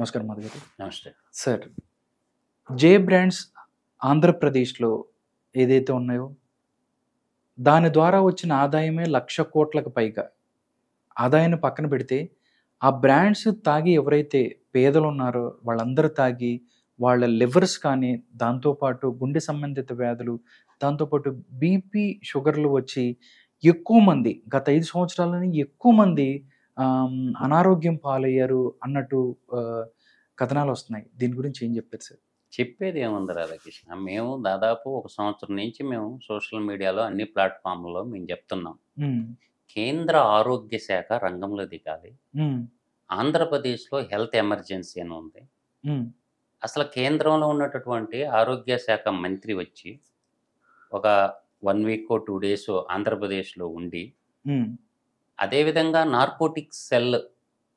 నమస్కారం మాధవ్ గారు. నమస్తే. సార్, జే బ్రాండ్స్ ఆంధ్రప్రదేశ్‌లో ఏదైతే ఉన్నాయో, దాని ద్వారా వచ్చిన ఆదాయమే 1,00,000 కోట్లకు పైగా. ఆదాయాన్ని పక్కన పెడితే, ఆ బ్రాండ్స్ తాగి ఎవరైతే పేదలున్నారో వాళ్ళందరూ తాగి, వాళ్ళ లివర్స్ కానీ, దాంతో పాటు గుండె సంబంధిత వ్యాధులు, దాంతో పాటు బీపీ, షుగర్‌లు వచ్చి ఎక్కువ మంది గత 5 సంవత్సరాల్లోనే ఎక్కువ మంది అనారోగ్యం పాలయ్యారు అన్నట్టు కథనాలొస్తున్నాయి. దీని గురించి ఏం చెప్తారు సార్? చెప్పేది ఏముంది రాధాకృష్ణ. మేము దాదాపు ఒక సంవత్సరం నుంచి మేము సోషల్ మీడియాలో అన్ని ప్లాట్‌ఫామ్‌లలో మేము చెప్తున్నాం. హ్మ్. కేంద్ర ఆరోగ్య శాఖ రంగంలో దిగాలి. హ్మ్. ఆంధ్రప్రదేశ్‌లో హెల్త్ ఎమర్జెన్సీ అని ఉంది. హ్మ్. అసలు కేంద్రంలో ఉన్నటువంటి ఆరోగ్య శాఖ మంత్రి వచ్చి ఒక 1 వీకో, 2 డేసో ఆంధ్రప్రదేశ్‌లో ఉండి, హ్మ్. అదేవిధంగా నార్కోటిక్స్ సెల్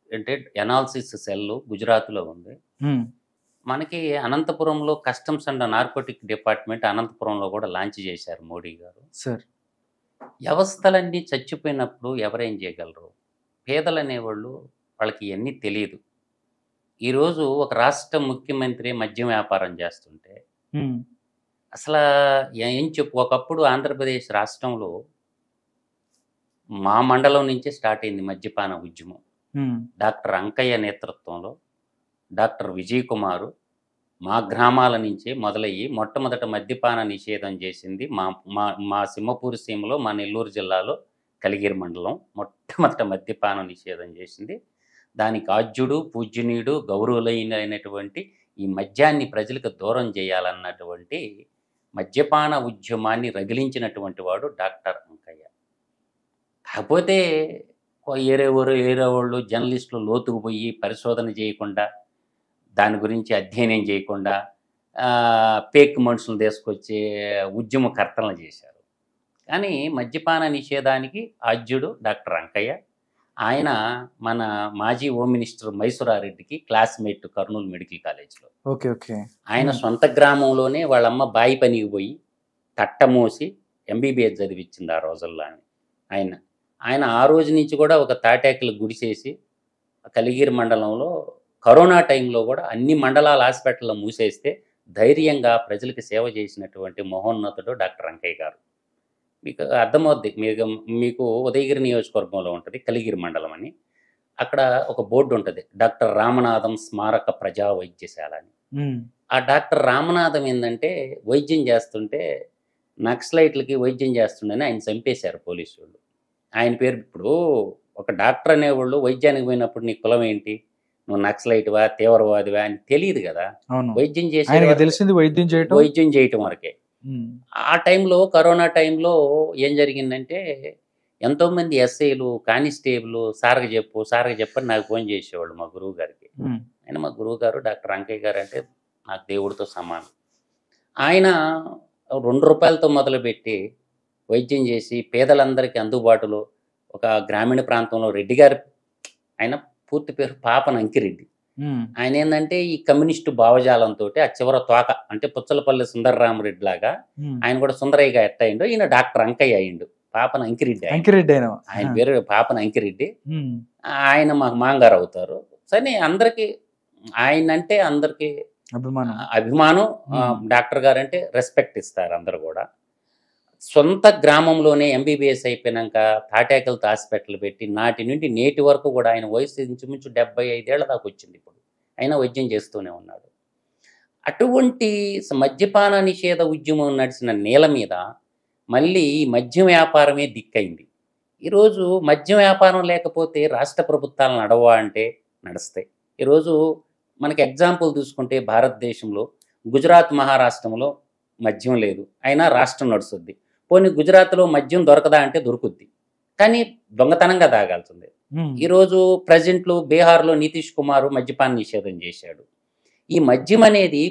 అంటే ఎనాలిసిస్ సెల్ గుజరాత్‌లో ఉంది. హ్మ్. మనకి అనంతపురంలో కస్టమ్స్ అండ్ నార్కోటిక్ డిపార్ట్మెంట్ అనంతపురంలో కూడా లాంచ్ చేశారు మోడీ గారు. సార్. వ్యవస్థలన్నీ చచ్చిపోయినప్పుడు ఎవరేం చేయగలరు? పేదలనేవాళ్ళు వాళ్ళకి ఇయన్నీ తెలీదు. ఈరోజు ఒక రాష్ట్ర ముఖ్యమంత్రి మద్యం వ్యాపారం చేస్తుంటే హ్మ్. అసలా ఏం చెప్పు ఒకప్పుడు ఆంధ్రప్రదేశ్ రాష్ట్రంలో మా మండలం నుంచే స్టార్ట్ అయింది మద్యపాన ఉద్యమం. హ్మ్. డాక్టర్ అంకయ్య నేతృత్వంలో, డాక్టర్ విజయ్ కుమారు మా గ్రామాల నుంచే మొదలయ్యి మొట్టమొదట మద్యపాన నిషేధం చేసింది మా మా మా సింహపూర్ సీమలో, మా నెల్లూరు జిల్లాలో కలిగిరి మండలం మొట్టమొదట మద్యపాన నిషేధం చేసింది. దానికి ఆద్యుడు, పూజ్యనీయుడు, గౌరవులైనటువంటి ఈ మద్యాన్ని ప్రజలకు దూరం చేయాలన్నటువంటి మద్యపాన ఉద్యమాన్ని రగిలించినటువంటి వాడు డాక్టర్ అంకయ్య. కాకపోతే ఏరే వాళ్ళు జర్నలిస్టులు లోతుకు పోయి పరిశోధన చేయకుండా, దాని గురించి అధ్యయనం చేయకుండా పేక్ మనుషులు తీసుకొచ్చి ఉద్యమకర్తలను చేశారు. కానీ మద్యపాన నిషేధానికి ఆద్యుడు డాక్టర్ అంకయ్య. ఆయన మన మాజీ హోమ్ మినిస్టర్ మైసూరారెడ్డికి క్లాస్మేట్ కర్నూలు మెడికల్ కాలేజ్లో. ఓకే. ఓకే. ఆయన సొంత గ్రామంలోనే వాళ్ళమ్మ బాయి పనికి పోయి తట్టమోసి ఎంబీబీఎస్ చదివించింది ఆ రోజుల్లో ఆయన. ఆయన ఆ రోజు నుంచి కూడా ఒక తాటాకులు గుడిసేసి కలిగిరి మండలంలో కరోనా టైంలో కూడా అన్ని మండలాల హాస్పిటల్లో మూసేస్తే ధైర్యంగా ప్రజలకు సేవ చేసినటువంటి మహోన్నతుడు డాక్టర్ అంకయ్య గారు. మీకు అర్థమవుద్ది. మీకు ఉదయగిరి నియోజకవర్గంలో ఉంటుంది కలిగిరి మండలం అని. అక్కడ ఒక బోర్డు ఉంటుంది, డాక్టర్ రామనాథం స్మారక ప్రజా వైద్యశాల అని. ఆ డాక్టర్ రామనాథం ఏంటంటే వైద్యం చేస్తుంటే నక్సలైట్లకి వైద్యం చేస్తుండని ఆయన చంపేశారు పోలీసు వాళ్ళు. ఆయన పేరు ఇప్పుడు ఒక డాక్టర్ అనేవాళ్ళు వైద్యానికి పోయినప్పుడు నీ కులం ఏంటి, నువ్వు నక్సలైట్వా, తీవ్రవాదివా అని తెలియదు కదా. వైద్యం చేసి తెలిసింది వైద్యం చేయటం వరకే. ఆ టైంలో కరోనా టైంలో ఏం జరిగిందంటే ఎంతోమంది ఎస్ఐలు, కానిస్టేబుల్ సార్కి చెప్పని నాకు ఫోన్ చేసేవాళ్ళు మా గురువు గారికి. ఆయన మా గురువు గారు డాక్టర్ అంకయ్య గారు అంటే నాకు దేవుడితో సమానం. ఆయన 2 రూపాయలతో మొదలుపెట్టి వైద్యం చేసి పేదలందరికీ అందుబాటులో ఒక గ్రామీణ ప్రాంతంలో రెడ్డి గారు, ఆయన పూర్తి పేరు పాపన అంకిరెడ్డి. ఆయన ఏంటంటే ఈ కమ్యూనిస్టు భావజాలంతో ఆ చివర తోక అంటే పుచ్చలపల్లి సుందరరామరెడ్డి లాగా ఆయన కూడా సుందరయ్యగా ఎట్టయిండో ఈయన డాక్టర్ అంకయ్య అయ్యిండు. పాపన అంకిరెడ్డి ఆయన పేరు పాపన అంకిరెడ్డి. ఆయన మాకు మాంగారు అవుతారు. సరే, అందరికీ ఆయన అంటే అందరికీ అభిమానం. డాక్టర్ గారు అంటే రెస్పెక్ట్ ఇస్తారు అందరు కూడా. సొంత గ్రామంలోనే ఎంబీబీఎస్ అయిపోయినాక తాటాకలతో హాస్పిటల్ పెట్టి నాటి నుండి నేటి వరకు కూడా ఆయన వయసు ఇంచుమించు 75 ఏళ్ల దాకా వచ్చింది. ఇప్పుడు అయినా వైద్యం చేస్తూనే ఉన్నాడు. అటువంటి మద్యపాన నిషేధ ఉద్యమం నడిచిన నేల మీద మళ్ళీ ఈ మద్యం వ్యాపారమే దిక్కైంది. ఈరోజు మద్యం వ్యాపారం లేకపోతే రాష్ట్ర ప్రభుత్వాలు నడవా అంటే నడుస్తాయి. ఈరోజు మనకి ఎగ్జాంపుల్ చూసుకుంటే భారతదేశంలో గుజరాత్, మహారాష్ట్రంలో మద్యం లేదు, అయినా రాష్ట్రం నడుస్తుంది. పోనీ గుజరాత్లో మద్యం దొరకదా అంటే దొరుకుద్ది, కానీ దొంగతనంగా తాగాల్సిందే. ఈరోజు ప్రజెంట్లో బీహార్లో నితీష్ కుమార్ మద్యపాన నిషేధం చేశాడు. ఈ మద్యం అనేది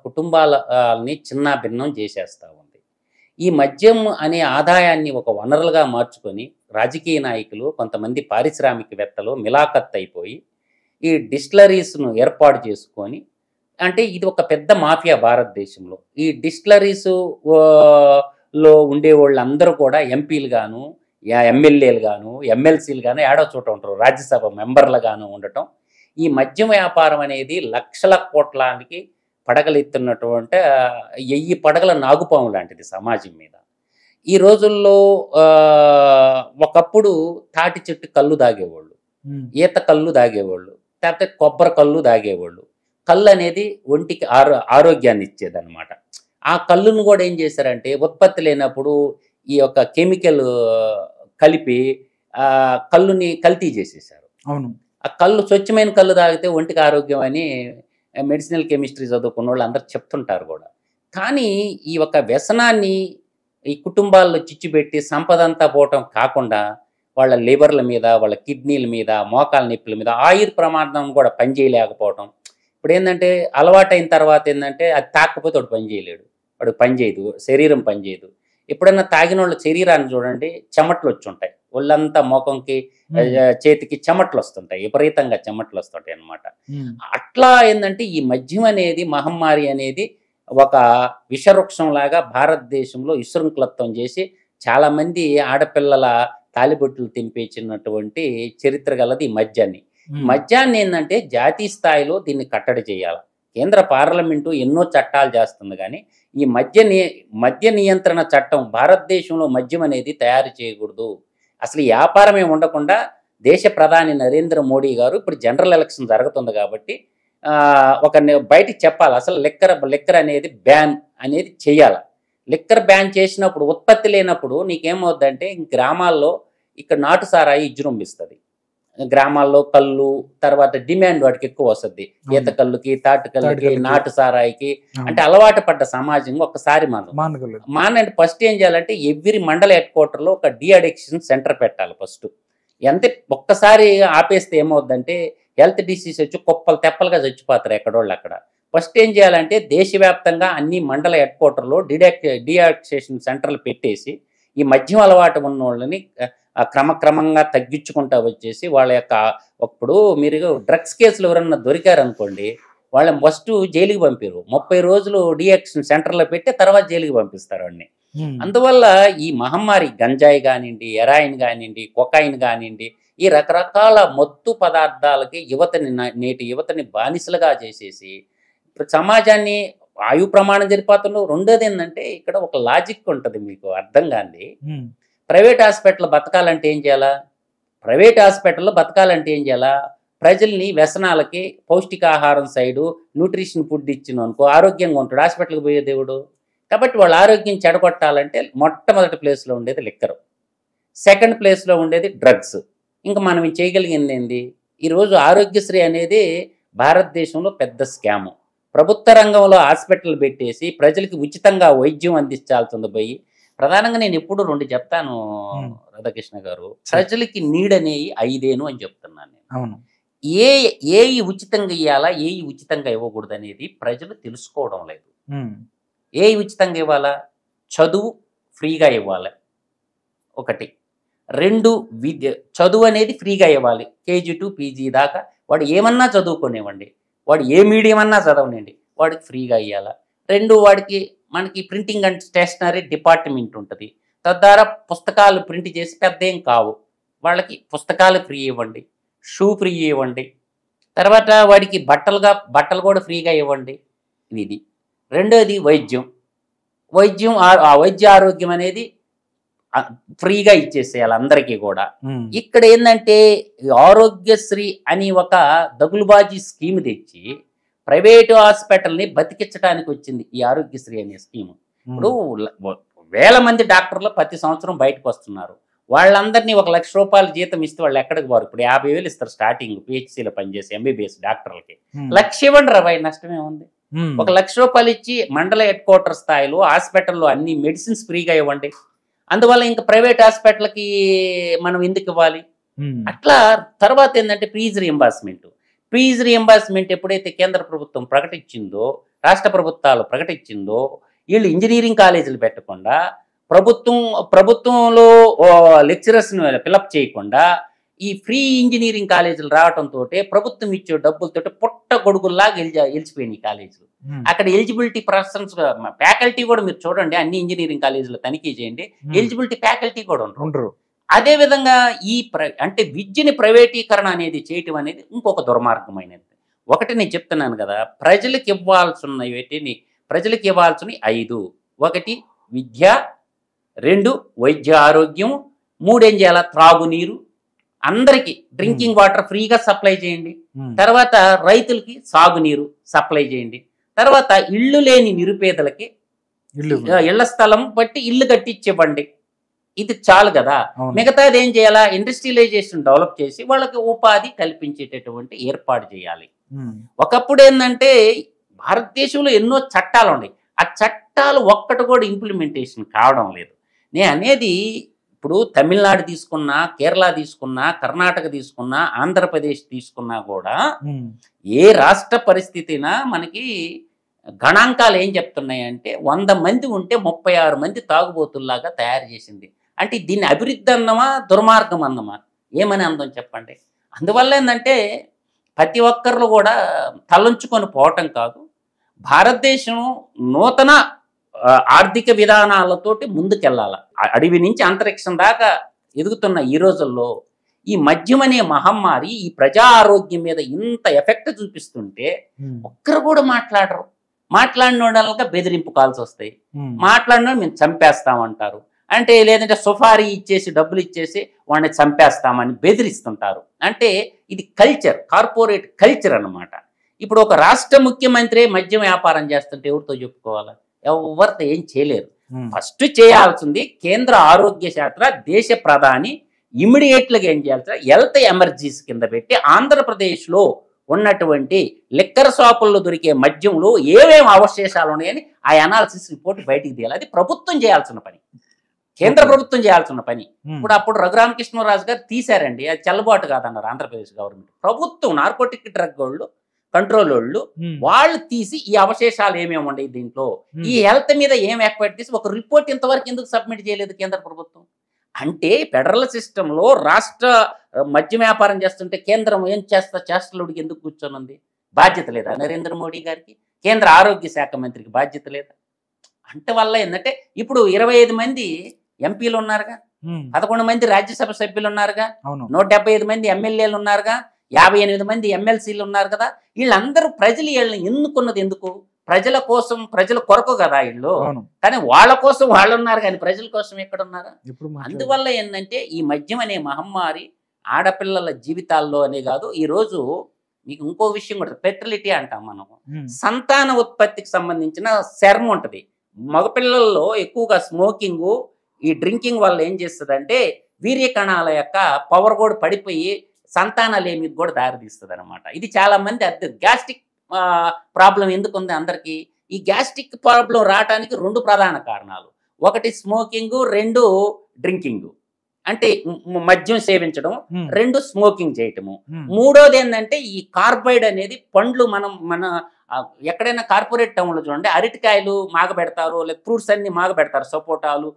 కుటుంబాలని చిన్న భిన్నం చేసేస్తూ ఉంది. ఈ మద్యం అనే ఆదాయాన్ని ఒక వనరులుగా మార్చుకొని రాజకీయ నాయకులు, కొంతమంది పారిశ్రామికవేత్తలు మిలాఖత్ అయిపోయి ఈ డిస్టిలరీస్ను ఏర్పాటు చేసుకొని, అంటే ఇది ఒక పెద్ద మాఫియా భారతదేశంలో. ఈ డిస్టిలరీస్ లో ఉండే వాళ్ళందరూ కూడా ఎంపీలు గాను, ఎమ్మెల్యేలు గాను, ఎమ్మెల్సీలు గాను ఏడో చోట ఉంటారు, రాజ్యసభ మెంబర్లు గాను ఉండటం. ఈ మద్యం వ్యాపారం అనేది లక్షల కోట్లానికి పడగలెత్తున్నటువంటి 1000 పడగల నాగుపాము లాంటిది సమాజం మీద. ఈ రోజుల్లో ఒకప్పుడు తాటి చెట్టు కళ్ళు తాగేవాళ్ళు, ఈత కళ్ళు తాగేవాళ్ళు, లేకపోతే కొబ్బరి కళ్ళు తాగేవాళ్ళు. కళ్ళు అనేది ఒంటికి ఆరోగ్యాన్ని ఇచ్చేదన్నమాట. ఆ కళ్ళును కూడా ఏం చేశారంటే ఉత్పత్తి లేనప్పుడు ఈ యొక్క కెమికల్ కలిపి కళ్ళుని కల్తీ చేసేసారు. అవును. ఆ కళ్ళు స్వచ్ఛమైన కళ్ళు తాగితే ఒంటికి ఆరోగ్యం అని మెడిసినల్ కెమిస్ట్రీ చదువుకున్న వాళ్ళు అందరూ చెప్తుంటారు కూడా. కానీ ఈ యొక్క వ్యసనాన్ని ఈ కుటుంబాల్లో చిచ్చుపెట్టి సంపద అంతా పోవటం కాకుండా వాళ్ళ లివర్ల మీద, వాళ్ళ కిడ్నీల మీద, మోకాల నొప్పుల మీద, ఆయుర్ ప్రమాదం కూడా పనిచేయలేకపోవటం. ఇప్పుడు ఏంటంటే అలవాటైన తర్వాత ఏంటంటే అది తాకపోతే వాడు పని చేయలేడు, వాడు పని చేయదు, శరీరం పనిచేయదు. ఎప్పుడన్నా తాగిన వాళ్ళ శరీరాన్ని చూడండి, చెమట్లు వచ్చి ఉంటాయి, ఒళ్ళంతా ముఖంకి చేతికి చెమట్లు వస్తుంటాయి, విపరీతంగా చెమట్లు వస్తుంటాయి అన్నమాట. అట్లా ఏంటంటే ఈ మద్యం అనేది మహమ్మారి అనేది ఒక విషవృక్షం లాగా భారతదేశంలో విశృంఖలత్వం చేసి చాలామంది ఆడపిల్లల తాలిబొట్టులు తెంపేసినటువంటి చరిత్ర గలది ఈ మద్యాన్ని. మద్యాన్ని ఏంటంటే జాతీయ స్థాయిలో దీన్ని కట్టడి చేయాలి. కేంద్ర పార్లమెంటు ఎన్నో చట్టాలు చేస్తుంది, కానీ ఈ మద్య నియంత్రణ చట్టం భారతదేశంలో మద్యం అనేది తయారు చేయకూడదు. అసలు వ్యాపారమే ఉండకుండా దేశ ప్రధాని నరేంద్ర మోడీ గారు ఇప్పుడు జనరల్ ఎలక్షన్ జరుగుతుంది కాబట్టి ఒక బయటికి చెప్పాలి, అసలు లిక్కర్ అనేది బ్యాన్ అనేది చేయాలి. లిక్కర్ బ్యాన్ చేసినప్పుడు ఉత్పత్తి లేనప్పుడు నీకేమవుద్దంటే గ్రామాల్లో ఇక్కడ నాటు సారాయి విజృంభిస్తుంది. గ్రామాల్లో కళ్ళు తర్వాత డిమాండ్ వాటికి ఎక్కువ వస్తుంది, ఈత కళ్ళుకి, తాటి కళ్ళుకి, నాటు సారాయికి. అంటే అలవాటు పడ్డ సమాజం ఒక్కసారి మానండి. ఫస్ట్ ఏం చేయాలంటే ఎవ్రీ మండల హెడ్ క్వార్టర్లో ఒక డి అడిక్షన్ సెంటర్ పెట్టాలి ఫస్ట్. ఎంత ఒక్కసారి ఆపేస్తే ఏమవుద్దంటే హెల్త్ డిసీజ్ వచ్చి కుప్పలు తెప్పలుగా చచ్చిపోతారు ఎక్కడోళ్ళు అక్కడ. ఫస్ట్ ఏం చేయాలంటే దేశవ్యాప్తంగా అన్ని మండల హెడ్ క్వార్టర్లో డియాక్సేషన్ సెంటర్లు పెట్టేసి ఈ మద్యం అలవాటు ఉన్న వాళ్ళని క్రమక్రమంగా తగ్గించుకుంటా వచ్చేసి వాళ్ళ యొక్క ఇప్పుడు మీరు డ్రగ్స్ కేసులు ఎవరన్నా దొరికారనుకోండి, వాళ్ళని ఫస్ట్ జైలుకి పంపారు, 30 రోజులు డియాక్షన్ సెంటర్లో పెట్టి తర్వాత జైలుకి పంపిస్తారు వాడిని. అందువల్ల ఈ మహమ్మారి గంజాయి కానివ్వండి, హెరాయిన్ కానివ్వండి, కొకాయిన్ కానివ్వండి, ఈ రకరకాల మత్తు పదార్థాలకి నేటి యువతని బానిసలుగా చేసేసి సమాజాన్ని ఆయు ప్రమాణం జరిపోతున్నారు. రెండోది ఏంటంటే ఇక్కడ ఒక లాజిక్ ఉంటుంది, మీకు అర్థం కాంది. ప్రైవేట్ హాస్పిటల్ బతకాలంటే ఏం చేయాలా? ప్రైవేట్ హాస్పిటల్లో బతకాలంటే ఏం చేయాలా? ప్రజల్ని వ్యసనాలకి పౌష్టికాహారం సైడు న్యూట్రిషన్ ఫుడ్ ఇచ్చిన అనుకో ఆరోగ్యంగా ఉంటాడు, హాస్పిటల్కి పోయే దేవుడు. కాబట్టి వాళ్ళ ఆరోగ్యం చెడగొట్టాలంటే మొట్టమొదటి ప్లేస్లో ఉండేది లిక్కర్, సెకండ్ ప్లేస్లో ఉండేది డ్రగ్స్. ఇంకా మనం చేయగలిగింది ఏంది? ఈరోజు ఆరోగ్యశ్రీ అనేది భారతదేశంలో పెద్ద స్కాము. ప్రభుత్వ రంగంలో హాస్పిటల్ పెట్టేసి ప్రజలకి ఉచితంగా వైద్యం అందించాల్సింది పోయి, ప్రధానంగా నేను ఎప్పుడు 2 చెప్తాను రాధాకృష్ణ గారు, ప్రజలకి నీడ్ అనేవి 5 అని చెప్తున్నాను నేను. ఏ ఉచితంగా ఇవ్వాలా, ఏ ఉచితంగా ఇవ్వకూడదు అనేది ప్రజలు తెలుసుకోవడం లేదు. ఏ ఉచితంగా ఇవ్వాలా? చదువు ఫ్రీగా ఇవ్వాలి ఒకటి. 2 విద్య, చదువు అనేది ఫ్రీగా ఇవ్వాలి, KG to PG దాకా వాడు ఏమన్నా చదువుకునేవ్వండి, వాడు ఏ మీడియం అన్నా చదవనండి, వాడికి ఫ్రీగా ఇవ్వాలా. 2 వాడికి మనకి ప్రింటింగ్ అండ్ స్టేషనరీ డిపార్ట్మెంట్ ఉంటుంది, తద్వారా పుస్తకాలు ప్రింట్ చేసి పెద్ద ఏం కావు, వాళ్ళకి పుస్తకాలు ఫ్రీ ఇవ్వండి, షూ ఫ్రీ ఇవ్వండి, తర్వాత వాడికి బట్టలు కూడా ఫ్రీగా ఇవ్వండి. ఇది. రెండోది వైద్యం. వైద్య ఆరోగ్యం అనేది ఫ్రీగా ఇచ్చేసేయాలి అందరికీ కూడా. ఇక్కడ ఏంటంటే ఆరోగ్యశ్రీ అని ఒక దగులుబాజీ స్కీమ్ తెచ్చి ప్రైవేటు హాస్పిటల్ని బతికించడానికి వచ్చింది ఈ ఆరోగ్యశ్రీ అనే స్కీమ్. ఇప్పుడు వేల మంది డాక్టర్లు ప్రతి సంవత్సరం బయటకు వస్తున్నారు, వాళ్ళందరినీ 1 లక్ష రూపాయల జీతం ఇస్తే వాళ్ళు ఎక్కడికి పోరు? ఇప్పుడు 50,000 ఇస్తారు స్టార్టింగ్ PHCలో పనిచేసి MBBS డాక్టర్లకి. 1 లక్ష ఇవ్వండి రవాయి, నష్టమే ఉంది. 1 లక్ష రూపాయలు ఇచ్చి మండల హెడ్ క్వార్టర్ స్థాయిలో హాస్పిటల్లో అన్ని మెడిసిన్స్ ఫ్రీగా ఇవ్వండి. అందువల్ల ఇంకా ప్రైవేట్ హాస్పిటల్కి మనం ఎందుకు ఇవ్వాలి? అట్లా. తర్వాత ఏంటంటే ఫీజు రియంబర్స్మెంట్ ఎప్పుడైతే కేంద్ర ప్రభుత్వం ప్రకటించిందో, రాష్ట్ర ప్రభుత్వాలు ప్రకటించిందో, వీళ్ళు ఇంజనీరింగ్ కాలేజీలు పెట్టకుండా ప్రభుత్వంలో లెక్చరర్స్ని ఫిలప్ చేయకుండా ఈ ఫ్రీ ఇంజనీరింగ్ కాలేజీలు రావడంతో ప్రభుత్వం ఇచ్చే డబ్బులతో పుట్ట గొడుగుల్లాగా గెలిచిపోయినాయి కాలేజీలు. అక్కడ ఎలిజిబిలిటీ పర్సన్స్, ఫ్యాకల్టీ కూడా మీరు చూడండి, అన్ని ఇంజనీరింగ్ కాలేజీలో తనిఖీ చేయండి, ఎలిజిబిలిటీ ఫ్యాకల్టీ కూడా ఉండరు. అదే విధంగా అంటే విద్యని ప్రైవేటీకరణ అనేది చేయటం అనేది ఇంకొక దుర్మార్గమైనది. ఒకటి నేను చెప్తున్నాను కదా, ప్రజలకు ఇవ్వాల్సినవి 5. 1 విద్య, 2 వైద్య ఆరోగ్యం, 3 ఏం చేయాలా, త్రాగునీరు, అందరికీ డ్రింకింగ్ వాటర్ ఫ్రీగా సప్లై చేయండి. తర్వాత రైతులకి సాగునీరు సప్లై చేయండి. తర్వాత ఇళ్ళు లేని నిరుపేదలకి ఇళ్ల స్థలం బట్టి ఇల్లు కట్టించివ్వండి. ఇది చాలు కదా. మిగతాది ఏం చేయాలా, ఇండస్ట్రియలైజేషన్ డెవలప్ చేసి వాళ్ళకి ఉపాధి కల్పించేటటువంటి ఏర్పాటు చేయాలి. ఒకప్పుడు ఏంటంటే భారతదేశంలో ఎన్నో చట్టాలు ఉన్నాయి, ఆ చట్టాలు ఒక్కటి కూడా ఇంప్లిమెంటేషన్ కావడం లేదు. నేను అనేది ఇప్పుడు తమిళనాడు తీసుకున్నా, కేరళ తీసుకున్నా, కర్ణాటక తీసుకున్నా, ఆంధ్రప్రదేశ్ తీసుకున్నా కూడా ఏ రాష్ట్ర పరిస్థితినా మనకి గణాంకాలు ఏం చెప్తున్నాయంటే 100 మంది ఉంటే 36 మంది తాగుబోతుల్లాగా తయారు చేసింది. అంటే దీన్ని అభివృద్ధి అన్నమా దుర్మార్గం అన్నమా, ఏమని అందం చెప్పండి. అందువల్ల ఏంటంటే ప్రతి ఒక్కరు కూడా తలంచుకొని పోవటం కాదు, భారతదేశం నూతన ఆర్థిక విధానాలతోటి ముందుకెళ్ళాలి. అడవి నుంచి అంతరిక్షం దాకా ఎదుగుతున్న ఈ రోజుల్లో ఈ మద్యం అనే మహమ్మారి ఈ ప్రజా ఆరోగ్యం మీద ఇంత ఎఫెక్ట్ చూపిస్తుంటే ఒక్కరు కూడా మాట్లాడరు. మాట్లాడిన వాళ్ళగా బెదిరింపు కాల్స్ వస్తాయి, మాట్లాడిన మేము చంపేస్తామంటారు. అంటే లేదంటే సుఫారీ ఇచ్చేసి డబ్బులు ఇచ్చేసి వాడిని చంపేస్తామని బెదిరిస్తుంటారు. అంటే ఇది కల్చర్, కార్పొరేట్ కల్చర్ అన్నమాట. ఇప్పుడు ఒక రాష్ట్ర ముఖ్యమంత్రి మద్యం వ్యాపారం చేస్తుంటే ఎవరితో చెప్పుకోవాలా, ఎవరితో ఏం చేయలేరు. ఫస్ట్ చేయాల్సింది కేంద్ర ఆరోగ్య శాఖ దేశ ప్రధాని ఇమ్మీడియట్గా ఏం చేయాల్సి, హెల్త్ ఎమర్జెన్సీ కింద పెట్టి ఆంధ్రప్రదేశ్లో ఉన్నటువంటి లిక్కర్ షాపుల్లో దొరికే మద్యంలో ఏమేమి అవశేషాలు ఉన్నాయని ఆ అనాలిసిస్ రిపోర్ట్ బయటికి తీయాలి. అది ప్రభుత్వం చేయాల్సిన పని, కేంద్ర ప్రభుత్వం చేయాల్సిన పని. అప్పుడు రఘురామకృష్ణరాజు గారు తీశారండి, అది చెల్లబాటు కాదన్నారు ఆంధ్రప్రదేశ్ గవర్నమెంట్. ప్రభుత్వం నార్కోటిక్ డ్రగ్ వాళ్ళు, కంట్రోల్ వాళ్ళు తీసి ఈ అవశేషాలు ఏమేమి ఉన్నాయి దీంట్లో, ఈ హెల్త్ మీద ఏం ఎక్స్పైర్ తీసి ఒక రిపోర్ట్ ఇంతవరకు ఎందుకు సబ్మిట్ చేయలేదు కేంద్ర ప్రభుత్వం. అంటే ఫెడరల్ సిస్టంలో రాష్ట్ర మద్యం వ్యాపారం చేస్తుంటే కేంద్రం ఏం చేష్టలుడికి ఎందుకు కూర్చొని ఉంది? బాధ్యత లేదా నరేంద్ర మోడీ గారికి? కేంద్ర ఆరోగ్య శాఖ మంత్రికి బాధ్యత లేదా? అంటే వల్ల ఏంటంటే ఇప్పుడు 25 మంది ఎంపీలు ఉన్నారుగా, 11 మంది రాజ్యసభ సభ్యులు ఉన్నారుగా, 175 మంది ఎమ్మెల్యేలు ఉన్నారుగా, 58 మంది ఎమ్మెల్సీలు ఉన్నారు కదా. వీళ్ళందరూ ప్రజలు వీళ్ళని ఎన్నుకున్నది ఎందుకు? ప్రజల కోసం, ప్రజల కొరకు కదా వీళ్ళు. కానీ వాళ్ళ కోసం వాళ్ళు ఉన్నారు, కానీ ప్రజల కోసం ఎక్కడున్నారా? అందువల్ల ఏంటంటే ఈ మద్యం అనే మహమ్మారి ఆడపిల్లల జీవితాల్లో అనే కాదు, ఈ రోజు మీకు ఇంకో విషయం కూడా, ఫెర్టిలిటీ అంటాం మనం, సంతాన ఉత్పత్తికి సంబంధించిన శర్మ ఉంటుంది. మగపిల్లల్లో ఎక్కువగా స్మోకింగ్, ఈ డ్రింకింగ్ వల్ల ఏం చేస్తుందంటే వీర్య కణాల యొక్క పవర్ కూడా పడిపోయి సంతానలేమికి కూడా దారితీస్తుంది అనమాట. ఇది చాలా మంది గ్యాస్ట్రిక్ ప్రాబ్లం ఎందుకు ఉంది అందరికీ? ఈ గ్యాస్ట్రిక్ ప్రాబ్లం రావడానికి 2 ప్రధాన కారణాలు. 1 స్మోకింగ్, 2 డ్రింకింగ్ అంటే మద్యం సేవించడం, 2 స్మోకింగ్ చేయటము, 3వది ఏంటంటే ఈ కార్బైడ్ అనేది పండ్లు. మన ఎక్కడైనా కార్పొరేట్ టౌన్లో చూడండి, అరటికాయలు మాగబెడతారు, లేదా ఫ్రూట్స్ అన్ని మాగబెడతారు, సపోటాలు,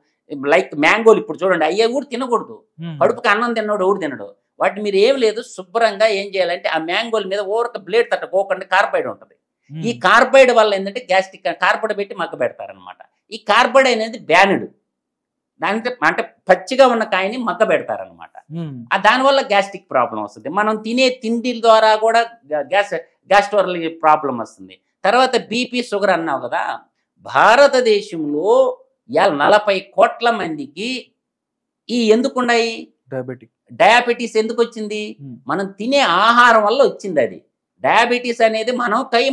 లైక్ మ్యాంగోలు. ఇప్పుడు చూడండి, అయ్యే కూడా తినకూడదు, కడుపుకి అన్నం తిన్నాడు ఎవడు తినడు. వాటి మీరు ఏం లేదు, శుభ్రంగా ఏం చేయాలంటే ఆ మ్యాంగోల మీద ఓరక బ్లేడ్ తట్టుకోకుండా కార్బైడ్ ఉంటుంది. ఈ కార్బైడ్ వల్ల ఏంటంటే గ్యాస్ట్రిక్, కార్బైడ్ పెట్టి మగ్గ పెడతారనమాట. ఈ కార్బైడ్ అనేది బ్యానుడ్, దాంట్లో అంటే పచ్చిగా ఉన్న కాయని మగ్గ పెడతారనమాట. దానివల్ల గ్యాస్ట్రిక్ ప్రాబ్లం వస్తుంది. మనం తినే తిండి ద్వారా కూడా గ్యాస్ట్రోల్ ప్రాబ్లం వస్తుంది. తర్వాత బీపీ, షుగర్ అన్నావు కదా, భారతదేశంలో 40 కోట్ల మందికి ఈ ఎందుకున్నాయి డయాబెటీస్. ఎందుకు వచ్చింది? మనం తినే ఆహారం వల్ల వచ్చింది. అది డయాబెటీస్ అనేది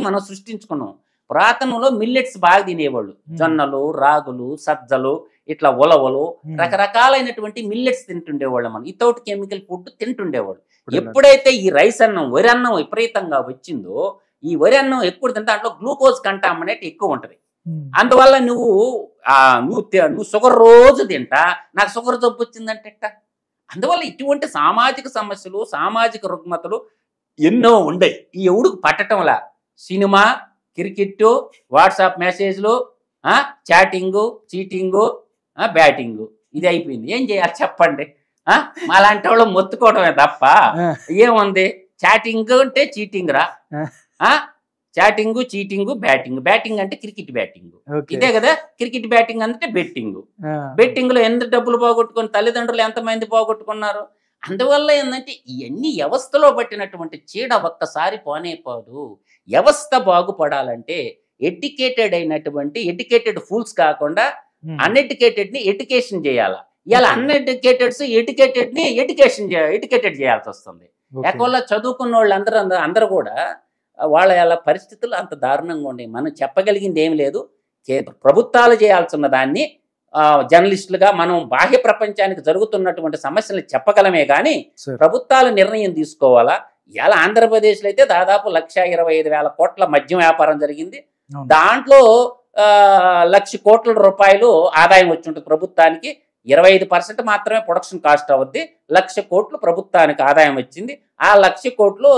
మనం సృష్టించుకున్నాం. పురాతనంలో మిల్లెట్స్ బాగా తినేవాళ్ళు, జొన్నలు, రాగులు, సజ్జలు, ఇట్లా ఉలవలు, రకరకాలైనటువంటి మిల్లెట్స్ తింటుండేవాళ్ళు. మనం వితౌట్ కెమికల్ ఫుడ్ తింటుండేవాళ్ళు. ఎప్పుడైతే ఈ రైస్ అన్నం, వరి అన్నం విపరీతంగా వచ్చిందో, ఈ వరి అన్నం ఎక్కువ తింటే దాంట్లో గ్లూకోజ్ కంటామినేట్ ఎక్కువ ఉంటుంది. అందువల్ల నువ్వు షుగర్ రోజు తింటా, నాకు షుగర్ జబ్బు వచ్చిందంటే ఎట్టా? అందువల్ల ఇటువంటి సామాజిక సమస్యలు, సామాజిక రుగ్మతలు ఎన్నో ఉండయి. ఈ ఎవడుకు పట్టటంలా సినిమా, క్రికెట్, వాట్సాప్ మెసేజ్లు, చాటింగు, చీటింగు, బ్యాటింగు, ఇది అయిపోయింది. ఏం చేయాలి చెప్పండి? మాలాంటి వాళ్ళు మొత్తుకోవడమే తప్ప ఏముంది? చాటింగ్ అంటే చీటింగ్ రా, చాటింగ్, చీటింగ్, బ్యాటింగ్ అంటే క్రికెట్ బ్యాటింగ్. ఓకే. ఇదే కదా క్రికెట్ బ్యాటింగ్ అంటే బెట్టింగ్. ఆ. బెట్టింగ్ లో ఎంత డబ్బులు పోగొట్టుకొని తల్లిదండ్రులు ఎంతమంది పోగొట్టుకున్నారు. అందువల్ల ఏంటంటే ఇవన్నీ వ్యవస్థలో పట్టినటువంటి చీడ ఒక్కసారి పోనే పోదు. వ్యవస్థ బాగుపడాలంటే ఎడ్యుకేటెడ్ ఫూల్స్ కాకుండా అన్ఎడ్యుకేటెడ్ ని ఎడ్యుకేషన్ చేయాలా. ఇలా అన్ఎడ్యుకేటెడ్స్ ఎడ్యుకేటెడ్ ని ఎడ్యుకేటెడ్ చేయాల్సి వస్తుంది. ఎక్కువ చదువుకున్న వాళ్ళు అందరూ కూడా వాళ్ళ పరిస్థితులు అంత దారుణంగా ఉన్నాయి. మనం చెప్పగలిగింది ఏం లేదు. ప్రభుత్వాలు చేయాల్సిన దాన్ని జర్నలిస్టులుగా మనం బాహ్య ప్రపంచానికి జరుగుతున్నటువంటి సమస్యలు చెప్పగలమే కానీ ప్రభుత్వాలు నిర్ణయం తీసుకోవాలా. ఇలా ఆంధ్రప్రదేశ్లో అయితే దాదాపు 1,25,000 కోట్ల మద్యం వ్యాపారం జరిగింది. దాంట్లో 1,00,000 కోట్ల రూపాయలు ఆదాయం వచ్చి ఉంటుంది ప్రభుత్వానికి. 25% మాత్రమే ప్రొడక్షన్ కాస్ట్ అవుద్ది. 1,00,000 కోట్లు ప్రభుత్వానికి ఆదాయం వచ్చింది. ఆ 1,00,000 కోట్లు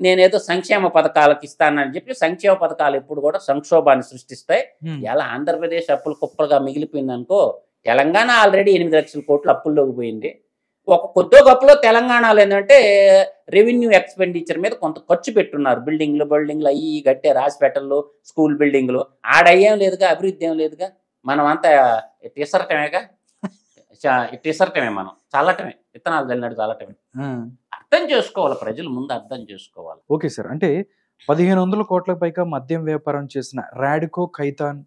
నేనేదో సంక్షేమ పథకాలకు ఇస్తానని చెప్పి, సంక్షేమ పథకాలు ఎప్పుడు కూడా సంక్షోభాన్ని సృష్టిస్తాయి. ఇలా ఆంధ్రప్రదేశ్ అప్పులు కుప్పలుగా మిగిలిపోయింది అనుకో. తెలంగాణ ఆల్రెడీ 8,00,000 కోట్లు అప్పుల్లోకి పోయింది. ఒక కొద్దో గొప్పలో తెలంగాణలో ఏంటంటే రెవెన్యూ ఎక్స్పెండిచర్ మీద కొంత ఖర్చు పెట్టున్నారు. బిల్డింగ్లు అయ్యి గట్టే హాస్పిటల్లు, స్కూల్ బిల్డింగ్లు. ఆడయ్యేం లేదుగా, అభివృద్ధి ఏం లేదుగా. మనం అంతా టిసరటమే, మనం చల్లటమే, విత్తనాలు చల్లినట్టు చల్లటమే. అర్థం చేసుకోవాలి, ప్రజలు ముందు అర్థం చేసుకోవాలి. ఓకే సార్, అంటే 1,500 కోట్లకు పైగా మద్యం వ్యాపారం చేసిన రాడికో ఖైతాన్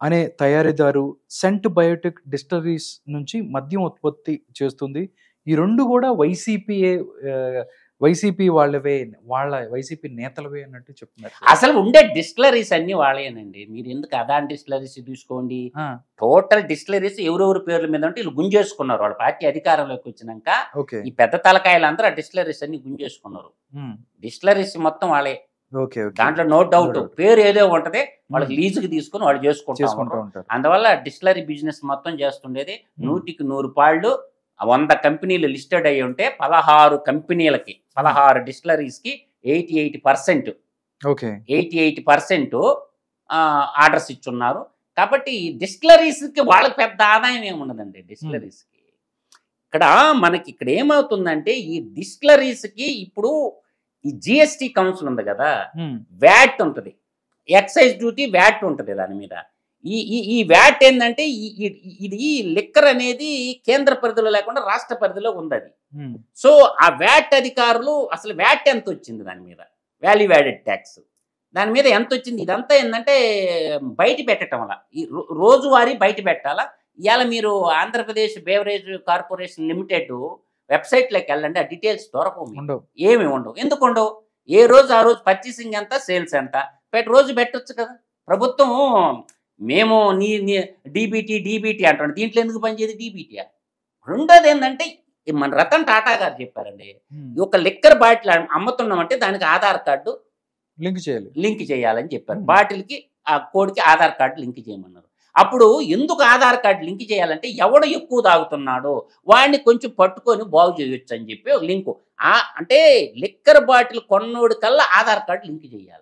అనే తయారీదారు సెంట్ బయోటెక్ డిస్టిలరీస్ నుంచి మద్యం ఉత్పత్తి చేస్తుంది. ఈ రెండు కూడా వైసీపీ వాళ్ళవే, వైసీపీ నేతలవే అన్నట్టు చెప్తున్నారు. అసలు ఉండే డిస్టిలరీస్ అన్ని వాళ్ళేనండి. మీరు ఎందుకు అదాని డిస్టిలరీస్ తీసుకోండి, టోటల్ డిస్టిలరీస్ ఎవరెవరి పేర్ల మీద ఉంటే వీళ్ళు గుంజేసుకున్నారు. వాళ్ళ పార్టీ అధికారంలోకి వచ్చినాక ఈ పెద్ద తలకాయలందరూ ఆ డిస్టిలరీస్ అన్ని గుంజేసుకున్నారు. డిస్టిలరీస్ మొత్తం వాళ్ళే. దాంట్లో నో డౌట్. పేరు ఏదో ఉంటది, వాళ్ళకి లీజుకి తీసుకుని వాళ్ళు చేసుకుంటారు. అందువల్ల డిస్టిలరీ బిజినెస్ మొత్తం చేస్తుండేది. 100కి 100 పాళ్ళు 100 కంపెనీలు లిస్టెడ్ అయ్యి ఉంటే 16 కంపెనీలకి 16 డిస్టిలరీస్కి 88% ఆర్డర్స్ ఇచ్చున్నారు. కాబట్టి డిస్టిలరీస్కి వాళ్ళకి పెద్ద ఆదాయం ఏమున్నదండి. డిస్టిలరీస్కి ఇక్కడ ఏమవుతుందంటే ఈ డిస్టిలరీస్కి ఇప్పుడు ఈ జిఎస్టీ కౌన్సిల్ ఉంది కదా, వ్యాట్ ఉంటుంది, ఎక్సైజ్ డ్యూటీ, వ్యాట్ ఉంటుంది దాని మీద. ఈ వ్యాట్ ఏంటంటే ఇది లిక్కర్ అనేది కేంద్ర పరిధిలో లేకుండా రాష్ట్ర పరిధిలో ఉంది అది. సో ఆ వ్యాట్ అధికారులు అసలు వ్యాట్ ఎంత వచ్చింది దాని మీద, వాల్యూ యాడెడ్ ట్యాక్స్ దాని మీద ఎంత వచ్చింది, ఇదంతా ఏంటంటే బయట పెట్టడం వల్ల ఈ రోజువారీ బయట పెట్టాలా. ఇవాళ మీరు ఆంధ్రప్రదేశ్ బేవరేజ్ కార్పొరేషన్ లిమిటెడ్ వెబ్సైట్లోకి వెళ్ళండి, ఆ డీటెయిల్స్ దొరకవు, ఏమి ఉండవు. ఎందుకు ఉండవు? ఏ రోజు ఆ రోజు పర్చేసింగ్ ఎంత, సేల్స్ ఎంత రోజు పెట్టొచ్చు కదా. ప్రభుత్వం మేము డీబీటీ అంటాడు, దీంట్లో ఎందుకు పనిచేది డీబీటీ? రెండోది ఏంటంటే మన రతన్ టాటా గారు చెప్పారండి, ఒక లిక్కర్ బాటిల్ అమ్ముతున్నామంటే దానికి ఆధార్ కార్డు లింక్ చేయాలని చెప్పారు. బాటిల్కి ఆ కోడ్కి ఆధార్ కార్డు లింక్ చేయమన్నారు. అప్పుడు ఎందుకు ఆధార్ కార్డు లింక్ చేయాలంటే ఎవడు ఎక్కువ తాగుతున్నాడో వాడిని కొంచెం పట్టుకొని బాగు చేయొచ్చు అని చెప్పి ఒక లింకు. అంటే లిక్కర్ బాటిల్ కొన్నోడి కల్లా ఆధార్ కార్డు లింక్ చేయాలి.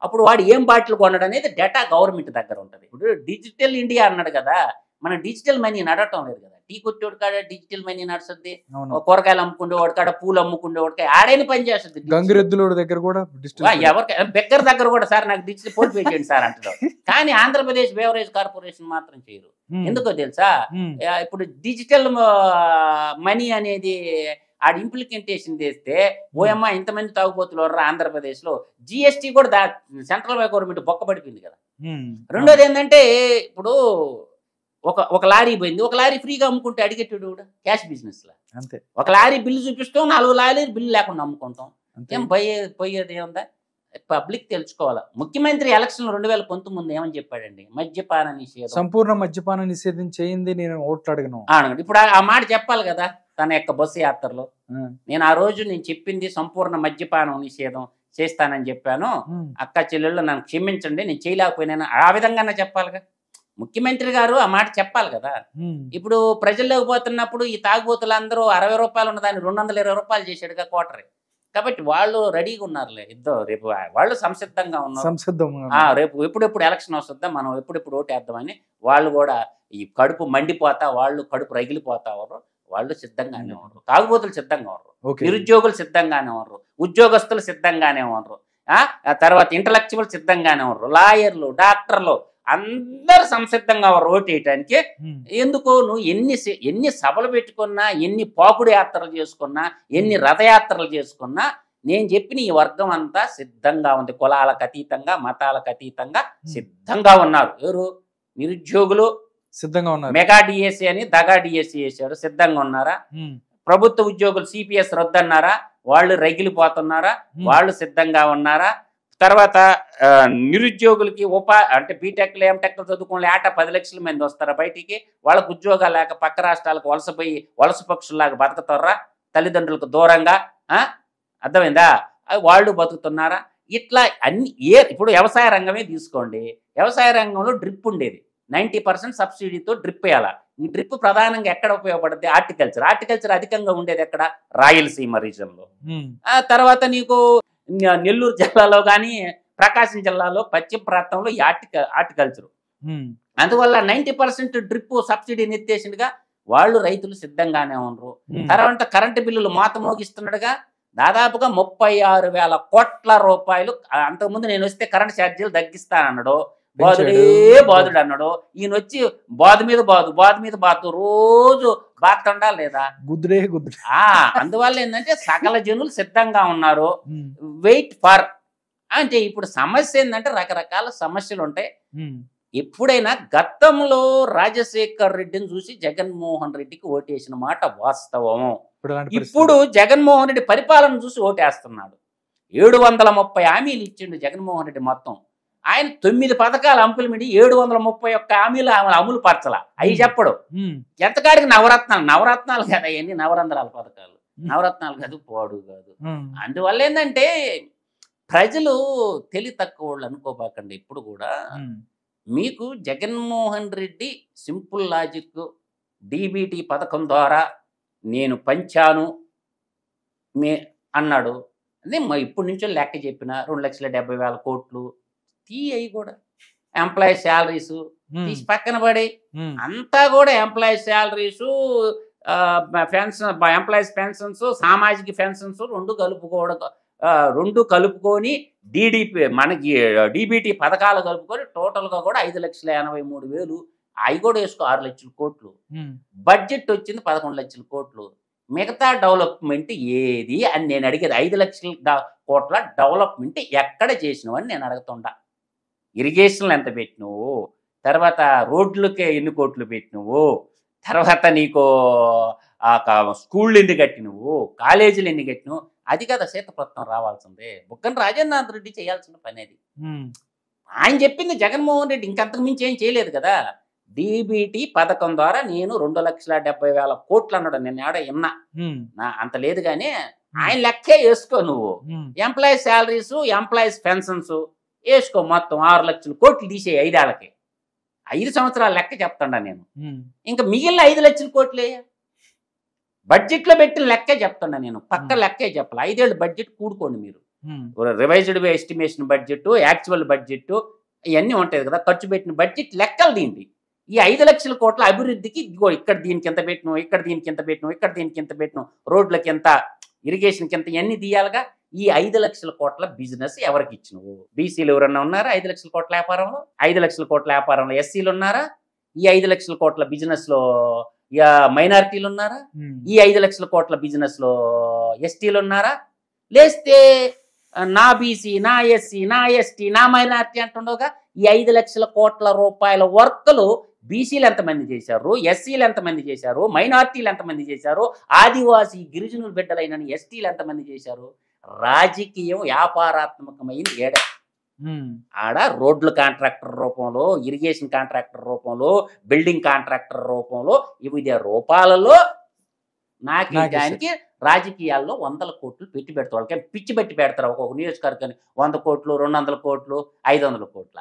అప్పుడు వాడు ఏం బాటిల్ కొన్నాడు అనేది డేటా గవర్నమెంట్ దగ్గర ఉంటుంది. ఇప్పుడు డిజిటల్ ఇండియా అన్నాడు కదా, మన డిజిటల్ మనీ నడవటం లేదు కదా. టీ కొట్టేవాడు కాడ డిజిటల్ మనీ నడుస్తుంది, కూరగాయలు అమ్ముకుండేవాడు కాడ పూలు అమ్ముకుండేవాడికి ఆడైన పని చేస్తుంది. గంగిరెద్దుల దగ్గర కూడా ఎవరికి బెక్కర్ దగ్గర కూడా సార్ నాకు డిజిటల్ ఫోన్ పే చేయండి సార్ అంటారు. కానీ ఆంధ్రప్రదేశ్ బేవరేజ్ కార్పొరేషన్ మాత్రం చేయరు. ఎందుకో తెలుసా? ఇప్పుడు డిజిటల్ మనీ అనేది ఆడ ఇంప్లిమెంటేషన్ చేస్తే ఓయమ్మ ఇంతమంది తాగుబోతులు ఆంధ్రప్రదేశ్ లో జిఎస్టీ కూడా సెంట్రల్ గవర్నమెంట్ బొక్కబడిపోయింది కదా. రెండోది ఏంటంటే ఇప్పుడు ఒక లారీ పోయింది, ఒక లారీ ఫ్రీగా అమ్ముకుంటే అడిగేటాడు కూడా క్యాష్ బిజినెస్ లా. అంతే, ఒక లారీ బిల్లు చూపిస్తాం, 4 లారీలు బిల్లు లేకుండా అమ్ముకుంటాం. ఏం పోయేది ఏముందా? పబ్లిక్ తెలుసుకోవాలా. ముఖ్యమంత్రి ఎలక్షన్ 2019 ఏమని చెప్పాడండి? మద్యపాన నిషేధం, సంపూర్ణ మద్యపాన నిషేధం చేయింది నేను ఓట్లు అడగను. ఇప్పుడు ఆ మాట చెప్పాలి కదా తన యొక్క బస్సు యాత్రలో. నేను ఆ రోజు చెప్పింది సంపూర్ణ మద్యపానం నిషేధం చేస్తానని చెప్పాను, అక్క చెల్లెళ్ళు నన్ను క్షమించండి, నేను చేయలేకపోయినా ఆ విధంగానే చెప్పాలిగా. ముఖ్యమంత్రి గారు ఆ మాట చెప్పాలి కదా. ఇప్పుడు ప్రజల్లోకి పోతున్నప్పుడు ఈ తాగుబోతులందరూ 60 రూపాయలు ఉన్నదాన్ని 220 రూపాయలు చేశాడుగా క్వార్టర్. కాబట్టి వాళ్ళు రెడీగా ఉన్నారులే ఇద్దరు. రేపు వాళ్ళు సంసిద్ధంగా ఉన్నారు. రేపు ఎప్పుడెప్పుడు ఎలక్షన్ వస్తుందా, మనం ఎప్పుడెప్పుడు ఓటేద్దామని వాళ్ళు కూడా ఈ కడుపు మండిపోతా, వాళ్ళు కడుపు రగిలిపోతా ఉన్నారు. వాళ్ళు సిద్ధంగానే ఉన్నారు, తాగుబోతులు సిద్ధంగా ఉన్నారు, నిరుద్యోగులు సిద్ధంగానే ఉన్నారు, ఉద్యోగస్తులు సిద్ధంగానే ఉన్నారు. ఆ తర్వాత ఇంటలెక్చువల్ సిద్ధంగానే ఉన్నారు, లాయర్లు, డాక్టర్లు అందరు సంసిద్ధంగా ఉన్నారు ఓటు వేయటానికి. ఎందుకో నువ్వు ఎన్ని సభలు పెట్టుకున్నా, ఎన్ని పాకుడు యాత్రలు చేసుకున్నా, ఎన్ని రథయాత్రలు చేసుకున్నా, నేను చెప్పిన ఈ వర్గం అంతా సిద్ధంగా ఉంది. కులాలకు అతీతంగా, మతాలకు అతీతంగా సిద్ధంగా ఉన్నారు. ఎవరు? నిరుద్యోగులు సిద్ధంగా ఉన్నారు. మెగా డిఎస్సి అని దగా డిఎస్సి చేశాడు, సిద్ధంగా ఉన్నారా? ప్రభుత్వ ఉద్యోగులు సిపిఎస్ రద్దన్నారా, వాళ్ళు రగిలిపోతున్నారా, వాళ్ళు సిద్ధంగా ఉన్నారా? తర్వాత నిరుద్యోగులకి అంటే బీటెక్లు ఎంటెక్లు చదువుకోవాలి, ఏటా 10 లక్షల మంది వస్తారా బయటికి, వాళ్ళకు ఉద్యోగాలు లేక పక్క రాష్ట్రాలకు వలసపోయి వలస పక్షుల్లాగా బతుకుతారా తల్లిదండ్రులకు దూరంగా? అర్థమైందా? వాళ్ళు బతుకుతున్నారా? ఇట్లా అన్ని ఇప్పుడు వ్యవసాయ రంగమే తీసుకోండి. వ్యవసాయ రంగంలో డ్రిప్ ఉండేది, 90% సబ్సిడీతో డ్రిప్ వేయాలా. ఈ డ్రిప్ ప్రధానంగా ఎక్కడ ఉపయోగపడుతుంది? హార్టికల్చర్ అధికంగా ఉండేది ఎక్కడ? రాయలసీమ రీజన్లో. తర్వాత నీకు నెల్లూరు జిల్లాలో కానీ ప్రకాశం జిల్లాలో పశ్చిమ ప్రాంతంలో హార్టికల్చర్. అందువల్ల 90% డ్రిప్ సబ్సిడీని ఎత్తేసిండుగా వాళ్ళు రైతులు సిద్ధంగానే ఉన్నారు. తర్వాత కరెంటు బిల్లులు మోత మోగిస్తున్నాడుగా, దాదాపుగా 36,000 కోట్ల రూపాయలు. అంతకుముందు నేను వస్తే కరెంట్ ఛార్జీలు తగ్గిస్తానన్నాడు, బాధుడు అన్నాడు. ఈయన వచ్చి బాధ మీద బాధు రోజు బాతుండా లేదా? అందువల్ల ఏంటంటే సకల జనులు సిద్ధంగా ఉన్నారు. వెయిట్ ఫర్ అంటే ఇప్పుడు సమస్య ఏంటంటే రకరకాల సమస్యలు ఉంటాయి. ఎప్పుడైనా గతంలో రాజశేఖర్ రెడ్డిని చూసి జగన్మోహన్ రెడ్డికి ఓటేసిన మాట వాస్తవం. ఇప్పుడు జగన్మోహన్ రెడ్డి పరిపాలన చూసి ఓటేస్తున్నాడు. 730 హామీలు ఇచ్చిండు జగన్మోహన్ రెడ్డి. మొత్తం ఆయన 9 పథకాలు ఇంప్లిమెంట్, 731 హామీలు అమలు పరచాల. అవి చెప్పడు. ఎంతకాడికి నవరత్నాలు కదా అవన్నీ, నవరంధ్రాల పథకాలు, నవరత్నాలు కాదు, పోడు కాదు. అందువల్ల ఏంటంటే ప్రజలు తెలివి తక్కువ వాళ్ళు అనుకోబాకండి. ఇప్పుడు కూడా మీకు Jaganmohan Reddy simple logic, DBT పథకం ద్వారా నేను పంచాను అన్నాడు. అదే ఇప్పటి నుంచో లెక్క చెప్పిన 2,70,000 కోట్లు అవి కూడా ఎంప్లాయీ శాలరీస్ తీసి పక్కన పడి, అంతా కూడా ఎంప్లాయీ శాలరీస్, ఎంప్లాయీస్ పెన్షన్స్, సామాజిక పెన్షన్స్ రెండు కలుపుకొని మనకి డీబీటీ పథకాలు కలుపుకొని టోటల్గా కూడా 5,83,000 అవి కూడా వేసుకో 6 లక్షల కోట్లు. బడ్జెట్ వచ్చింది 11 లక్షల కోట్లు. మిగతా డెవలప్మెంట్ ఏది అని నేను అడిగేది. 5 లక్షల కోట్ల డెవలప్మెంట్ ఎక్కడ చేసినవని నేను అడుగుతుండా. ఇరిగేషన్లు ఎంత పెట్టినవు, తర్వాత రోడ్లకే ఎన్ని కోట్లు పెట్టినవు, తర్వాత నీకు స్కూళ్ళు ఎన్ని కట్టినవు, కాలేజీలు ఎన్ని కట్టినవు, అది కదా శ్వేతపత్రం రావాల్సిందే. బుగ్గన రాజేంద్రనాథ్ రెడ్డి చేయాల్సిన పని అది. ఆయన చెప్పింది జగన్మోహన్ రెడ్డి ఇంకంతకు మించి ఏం చేయలేదు కదా. డీబీటీ పథకం ద్వారా నేను 2,70,000 కోట్లు అన్నాడు. నేను ఏడ విన్నా, అంత లేదు కానీ ఆయన లెక్కే వేసుకో నువ్వు. ఎంప్లాయీ శాలరీస్, ఎంప్లాయీస్ పెన్షన్స్ వేసుకో, మొత్తం 6 లక్షల కోట్లు తీసే 5 ఏళ్ళకి. 5 సంవత్సరాల లెక్క చెప్తాడా నేను. ఇంకా మిగిలిన 5 లక్షల కోట్లే బడ్జెట్ లో పెట్టిన లెక్కే చెప్తున్నా నేను, పక్క లెక్కే చెప్పాలి. 5 ఏళ్ళు బడ్జెట్ కూడుకోండి మీరు. Revised estimation budget, actual budget ఇవన్నీ ఉంటాయి కదా, ఖర్చు పెట్టిన బడ్జెట్ లెక్కలు దీంది. ఈ 5 లక్షల కోట్ల అభివృద్ధికి ఇదిగో ఇక్కడ దీనికి ఎంత పెట్టినావు, ఇక్కడ దీనికి ఎంత పెట్టినావు, ఇక్కడ దీనికి ఎంత పెట్టినావు, రోడ్లకి ఎంత, ఇరిగేషన్కి ఎంత, ఇవన్నీ తీయాలిగా. ఈ 5 లక్షల కోట్ల బిజినెస్ ఎవరికి ఇచ్చినవు? బీసీలు ఎవరన్నా ఉన్నారా 5 లక్షల కోట్ల వ్యాపారంలో? 5 లక్షల కోట్ల వ్యాపారంలో ఎస్సీలు ఉన్నారా? ఈ 5 లక్షల కోట్ల బిజినెస్ లో మైనారిటీలు ఉన్నారా? ఈ 5 లక్షల కోట్ల బిజినెస్ లో ఎస్టీలు ఉన్నారా? లేస్తే నా బీసీ, నా ఎస్సీ, నా ఎస్టీ, నా మైనారిటీ అంటుండవుగా. ఈ 5 లక్షల కోట్ల రూపాయల వర్క్లు బీసీలు ఎంతమంది చేశారు, ఎస్సీలు ఎంతమంది చేశారు, మైనారిటీలు ఎంతమంది చేశారు, ఆదివాసీ గిరిజనుల బిడ్డలైన ఎస్టీలు ఎంతమంది చేశారు? రాజకీయం వ్యాపారాత్మకమైన ఆడ రోడ్ల కాంట్రాక్టర్ రూపంలో, ఇరిగేషన్ కాంట్రాక్టర్ రూపంలో, బిల్డింగ్ కాంట్రాక్టర్ రూపంలో, వివిధ రూపాలలో నాకు దానికి రాజకీయాల్లో 100 కోట్లు పెట్టి పెడతారు. వాళ్ళకి పిచ్చి పెట్టి పెడతారు. ఒక్కొక్క నియోజకవర్గానికి 100 కోట్లు, 200 కోట్లు, 500 కోట్ల.